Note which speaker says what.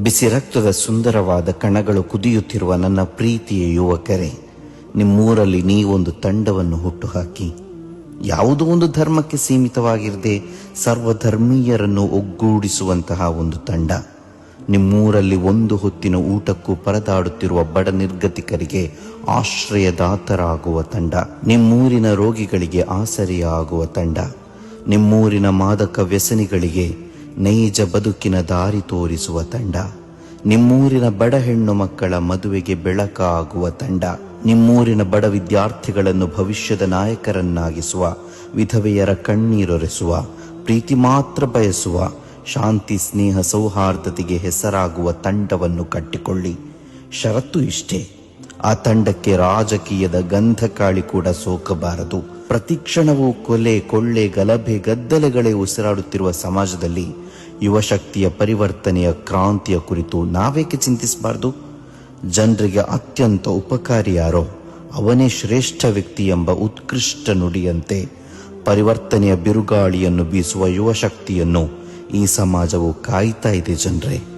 Speaker 1: ಬಿಸಿ ರಕ್ತದ ಸುಂದರವಾದ ಕಣಗಳು ಕುದಿಯುತ್ತಿರುವ ನನ್ನ ಪ್ರೀತಿಯ ಯುವಕರೇ, ನಿಮ್ಮೂರಲ್ಲಿ ನೀವೊಂದು ತಂಡವನ್ನು ಹುಟ್ಟುಹಾಕಿ. ಯಾವುದೋ ಒಂದು ಧರ್ಮಕ್ಕೆ ಸೀಮಿತವಾಗಿರದೆ ಸರ್ವಧರ್ಮೀಯರನ್ನು ಒಗ್ಗೂಡಿಸುವಂತಹ ಒಂದು ತಂಡ. ನಿಮ್ಮೂರಲ್ಲಿ ಒಂದು ಹೊತ್ತಿನ ಊಟಕ್ಕೂ ಪರದಾಡುತ್ತಿರುವ ಬಡ ನಿರ್ಗತಿಕರಿಗೆ ಆಶ್ರಯದಾತರಾಗುವ ತಂಡ. ನಿಮ್ಮೂರಿನ ರೋಗಿಗಳಿಗೆ ಆಸರೆಯಾಗುವ ತಂಡ. ನಿಮ್ಮೂರಿನ ಮಾದಕ ವ್ಯಸನಿಗಳಿಗೆ ನೈಜ ಬದುಕಿನ ದಾರಿ ತೋರಿಸುವ ತಂಡ. ನಿಮ್ಮೂರಿನ ಬಡ ಹೆಣ್ಣು ಮಕ್ಕಳ ಮದುವೆಗೆ ಬೆಳಕಾಗುವ ತಂಡ. ನಿಮ್ಮೂರಿನ ಬಡ ವಿದ್ಯಾರ್ಥಿಗಳನ್ನು ಭವಿಷ್ಯದ ನಾಯಕರನ್ನಾಗಿಸುವ, ವಿಧವೆಯರ ಕಣ್ಣೀರೊರೆಸುವ, ಪ್ರೀತಿ ಮಾತ್ರ ಬಯಸುವ, ಶಾಂತಿ ಸ್ನೇಹ ಸೌಹಾರ್ದತೆಗೆ ಹೆಸರಾಗುವ ತಂಡವನ್ನು ಕಟ್ಟಿಕೊಳ್ಳಿ. ಷರತ್ತು ಇಷ್ಟೇ, ಆ ತಂಡಕ್ಕೆ ರಾಜಕೀಯದ ಗಂಧಕಾಳಿ ಕೂಡ ಸೋಕಬಾರದು. ಪ್ರತಿಕ್ಷಣವೂ ಕೊಲೆ, ಕೊಳ್ಳೆ, ಗಲಭೆ, ಗದ್ದಲೆಗಳೇ ಉಸಿರಾಡುತ್ತಿರುವ ಸಮಾಜದಲ್ಲಿ ಯುವಶಕ್ತಿಯ ಪರಿವರ್ತನೆಯ ಕ್ರಾಂತಿಯ ಕುರಿತು ನಾವೇಕೆ ಚಿಂತಿಸಬಾರದು? ಜನರಿಗೆ ಅತ್ಯಂತ ಉಪಕಾರಿ ಯಾರೋ ಅವನೇ ಶ್ರೇಷ್ಠ ವ್ಯಕ್ತಿ ಎಂಬ ಉತ್ಕೃಷ್ಟ ನುಡಿಯಂತೆ ಪರಿವರ್ತನೆಯ ಬಿರುಗಾಳಿಯನ್ನು ಬೀಸುವ ಯುವಶಕ್ತಿಯನ್ನು ಈ ಸಮಾಜವು ಕಾಯ್ತಾ ಇದೆ ಜನರೇ.